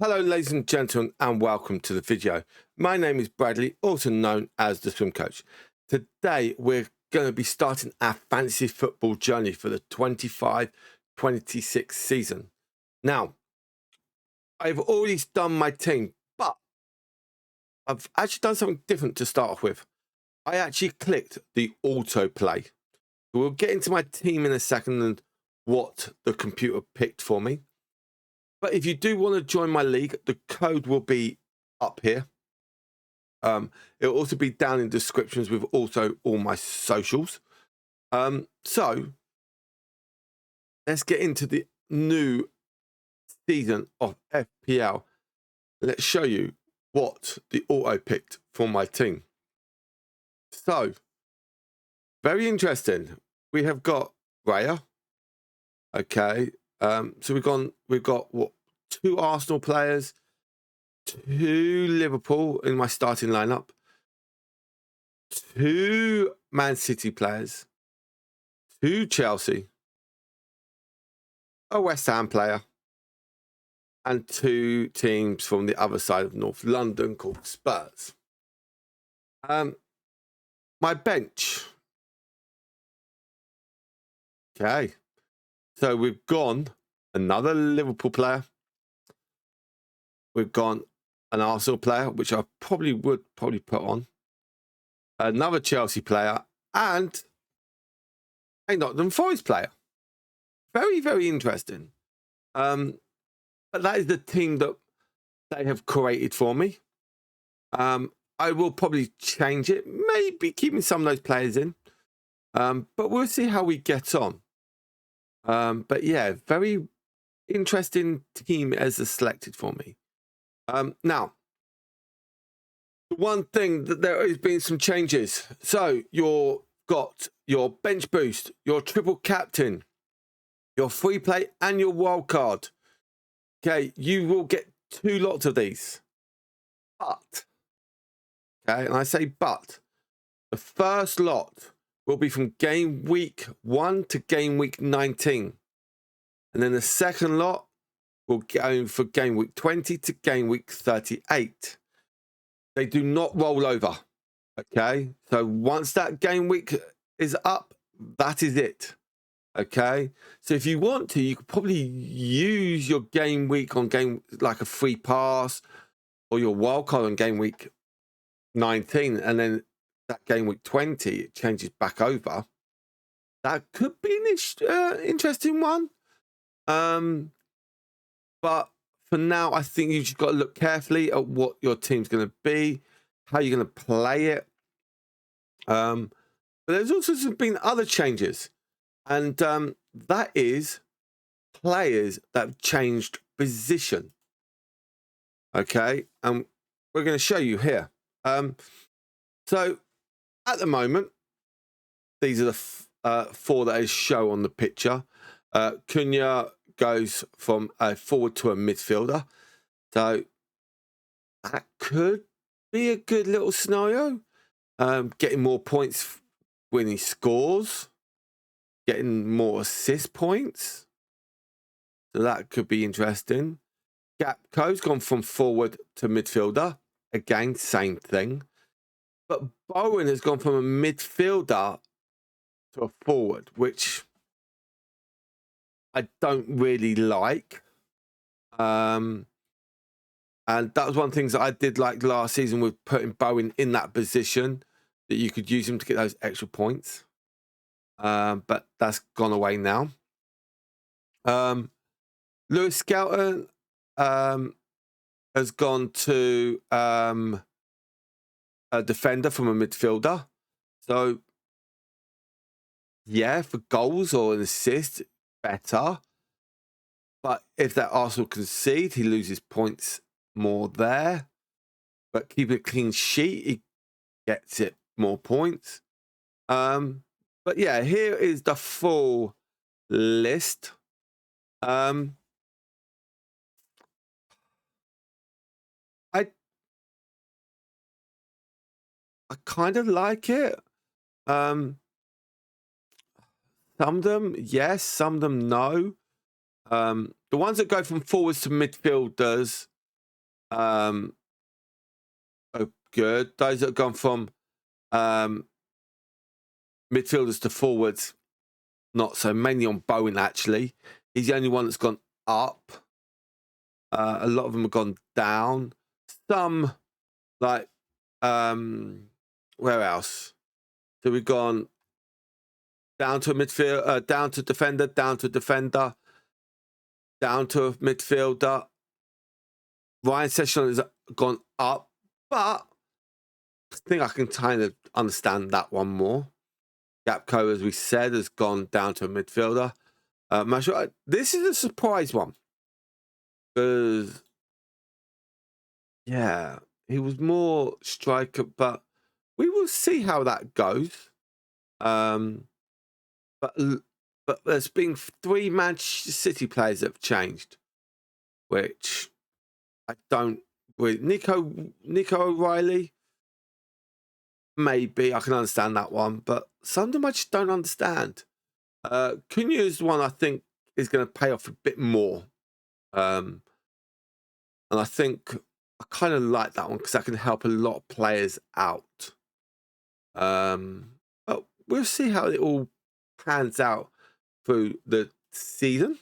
Hello ladies and gentlemen, and welcome to the video. My name is Bradley, also known as the Swim Coach. Today we're going to be starting our fantasy football journey for the 25-26 season. Now, I've already done my team, but I've actually done something different to start off with. I actually clicked the autoplay. We'll get into my team in a second and what the computer picked for me. But if you do want to join my league, the code will be up here. It'll also be down in descriptions with also all my socials. So let's get into the new season of FPL. Let's show you what the auto picked for my team. So very interesting. We have got Raya. Okay. So we've got what, 2 Arsenal players, 2 Liverpool in my starting lineup, 2 Man City players, 2 Chelsea, a West Ham player, and 2 teams from the other side of North London called Spurs. My bench. Okay. So we've gone another Liverpool player. We've gone an Arsenal player, which I would put on. Another Chelsea player and a Nottingham Forest player. Very, very interesting. But that is the team that they have created for me. I will probably change it, maybe keeping some of those players in. But we'll see how we get on. But yeah, very interesting team as selected for me. Now, the one thing that there has been some changes. So you've got your bench boost, your triple captain, your free play, and your wild card. Okay, you will get 2 lots of these. But, okay, and I say but, the first lot will be from game week 1 to game week 19. And then the second lot will go for game week 20 to game week 38. They do not roll over. Okay. So once that game week is up, that is it. Okay. So if you want to, you could probably use your game week on game like a free pass or your wild card on game week 19, and then that game week 20 it changes back over. That could be an interesting one. But for now, I think you've just got to look carefully at what your team's going to be, how you're going to play it. But there's also been other changes, and that is players that have changed position. Okay, and we're going to show you here. So at the moment, these are the 4 that I show on the picture. Cunha goes from a forward to a midfielder. So that could be a good little scenario. Getting more points when he scores. Getting more assist points. So that could be interesting. Gapco's gone from forward to midfielder. Again, same thing. But Bowen has gone from a midfielder to a forward, which I don't really like. And that was one of the things that I did like last season with putting Bowen in that position, that you could use him to get those extra points. But that's gone away now. Lewis Skelton has gone to a defender from a midfielder. So, yeah, for goals or an assist, better. But if that Arsenal concede, he loses points more there. But keep a clean sheet, he gets it more points. But yeah, here is the full list. I kind of like it. Some of them, yes. Some of them, no. The ones that go from forwards to midfielders, are good. Those that have gone from midfielders to forwards, not so. Mainly on Bowen, actually. He's the only one that's gone up. A lot of them have gone down. Some, like, where else? So we've gone down to a midfield, down to defender, down to defender, down to a midfielder. Ryan Session has gone up, but I think I can kind of understand that one more. Gapco, as we said, has gone down to a midfielder. This is a surprise one because, yeah, he was more striker, but we will see how that goes. But there's been 3 Manchester City players that have changed, which I don't. With Nico O'Reilly, maybe I can understand that one, but some of them I just don't understand. Cunha is one I think is going to pay off a bit more, and I think I kind of like that one because that can help a lot of players out. But we'll see how it all pans out through the season.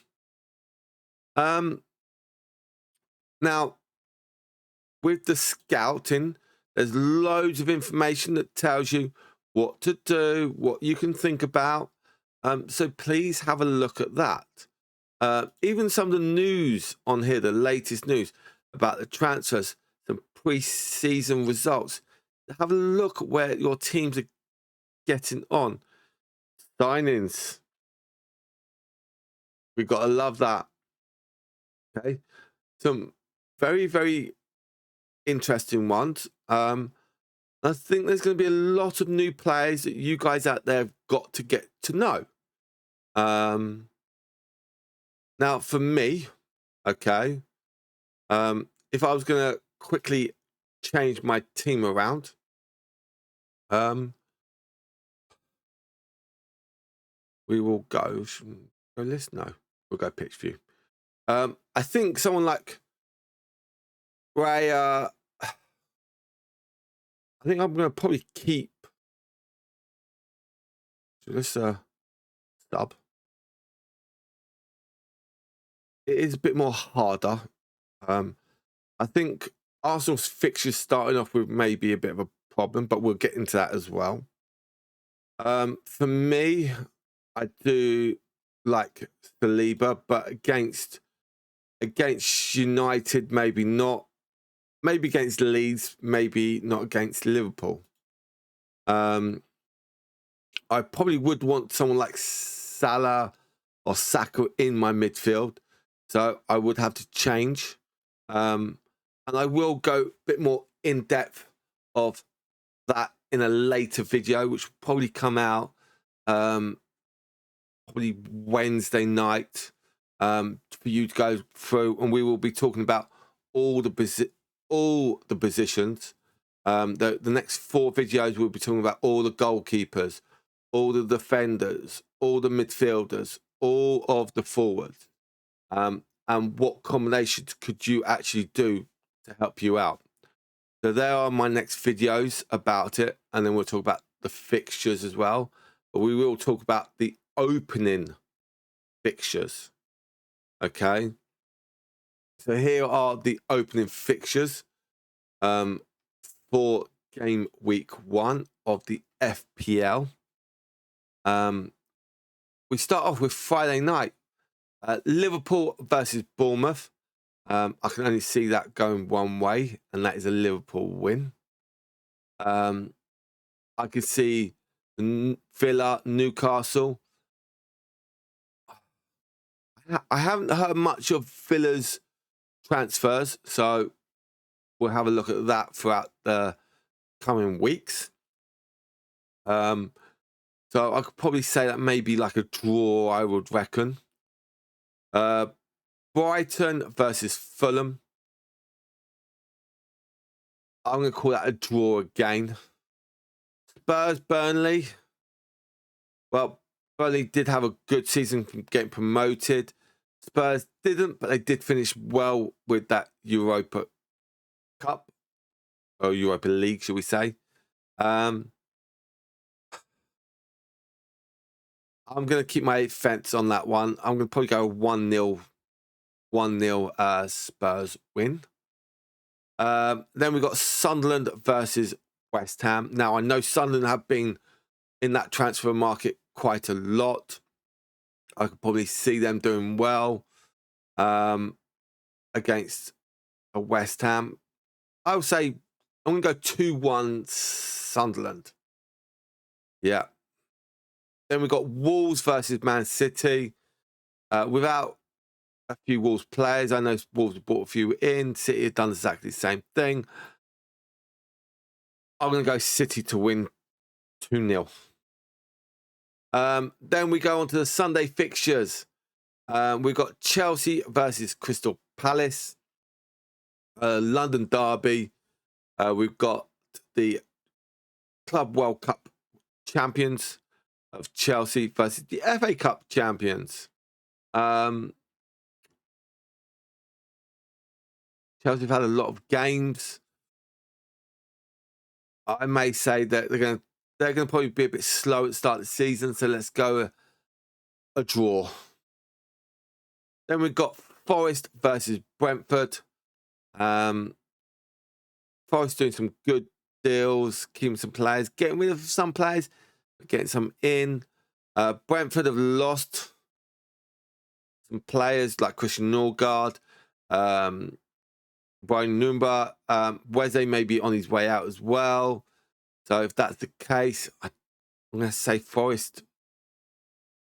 Now, with the scouting, there's loads of information that tells you what to do, what you can think about. So please have a look at that. Even some of the news on here, the latest news about the transfers, some pre-season results. Have a look at where your teams are getting on. Signings. We've got to love that. Okay. Some very, very interesting ones. I think there's going to be a lot of new players that you guys out there have got to get to know. Now, for me, okay, if I was going to quickly change my team around, we will go list. No, we'll go pitch view. I think someone like Raya, I think I'm going to probably keep. So let's stub. It is a bit more harder. I think Arsenal's fixtures starting off with maybe a bit of a problem, but we'll get into that as well. For me, I do like Saliba, but against United, maybe not. Maybe against Leeds, maybe not against Liverpool. I probably would want someone like Salah or Saka in my midfield, so I would have to change. And I will go a bit more in depth of that in a later video, which will probably come out probably Wednesday night for you to go through, and we will be talking about all the positions. The next 4 videos we'll be talking about all the goalkeepers, all the defenders, all the midfielders, all of the forwards, and what combinations could you actually do to help you out. So there are my next videos about it, and then we'll talk about the fixtures as well. But we will talk about the opening fixtures. Okay. So here are the opening fixtures for game week 1 of the FPL. We start off with Friday night, Liverpool versus Bournemouth. I can only see that going one way, and that is a Liverpool win. I could see Villa, Newcastle. I haven't heard much of Villa's transfers, so we'll have a look at that throughout the coming weeks. So I could probably say that maybe like a draw, I would reckon. Brighton versus Fulham. I'm going to call that a draw again. Spurs, Burnley. Well, Burnley did have a good season from getting promoted. Spurs didn't, but they did finish well with that Europa Cup, or Europa League, shall we say. I'm going to keep my fence on that one. I'm going to probably go 1-0 Spurs win. Then we've got Sunderland versus West Ham. Now, I know Sunderland have been in that transfer market quite a lot. I could probably see them doing well against a West Ham. I would say I'm going to go 2-1 Sunderland. Yeah. Then we've got Wolves versus Man City. Without a few Wolves players, I know Wolves have brought a few in. City have done exactly the same thing. I'm going to go City to win 2-0. Then we go on to the Sunday fixtures. We've got Chelsea versus Crystal Palace. London Derby. We've got the Club World Cup champions of Chelsea versus the FA Cup champions. Chelsea have had a lot of games. I may say that they're going to probably be a bit slow at the start of the season, so let's go a draw. Then we've got Forest versus Brentford. Forest doing some good deals, keeping some players, getting rid of some players, getting some in. Brentford have lost some players like Christian Norgard, Brian Numba. Weze may be on his way out as well. So if that's the case, I'm going to say Forest.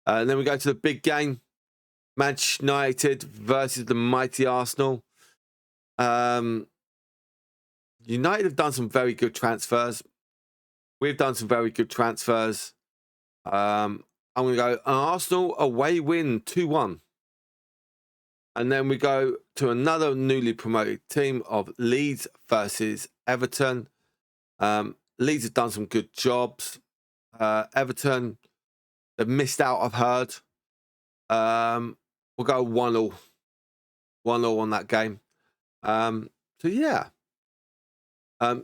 And then we go to the big game. Manchester United versus the mighty Arsenal. United have done some very good transfers. We've done some very good transfers. I'm going to go an Arsenal away win 2-1. And then we go to another newly promoted team of Leeds versus Everton. Leeds have done some good jobs. Everton, they've missed out, I've heard. We'll go 1-1. 1-1 on that game. So yeah.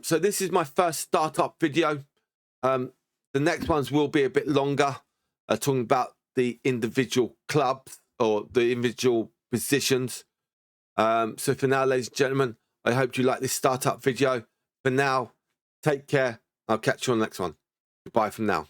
So this is my first startup video. The next ones will be a bit longer, talking about the individual clubs or the individual positions. So for now, ladies and gentlemen, I hope you like this startup video. For now, take care. I'll catch you on the next one. Goodbye from now.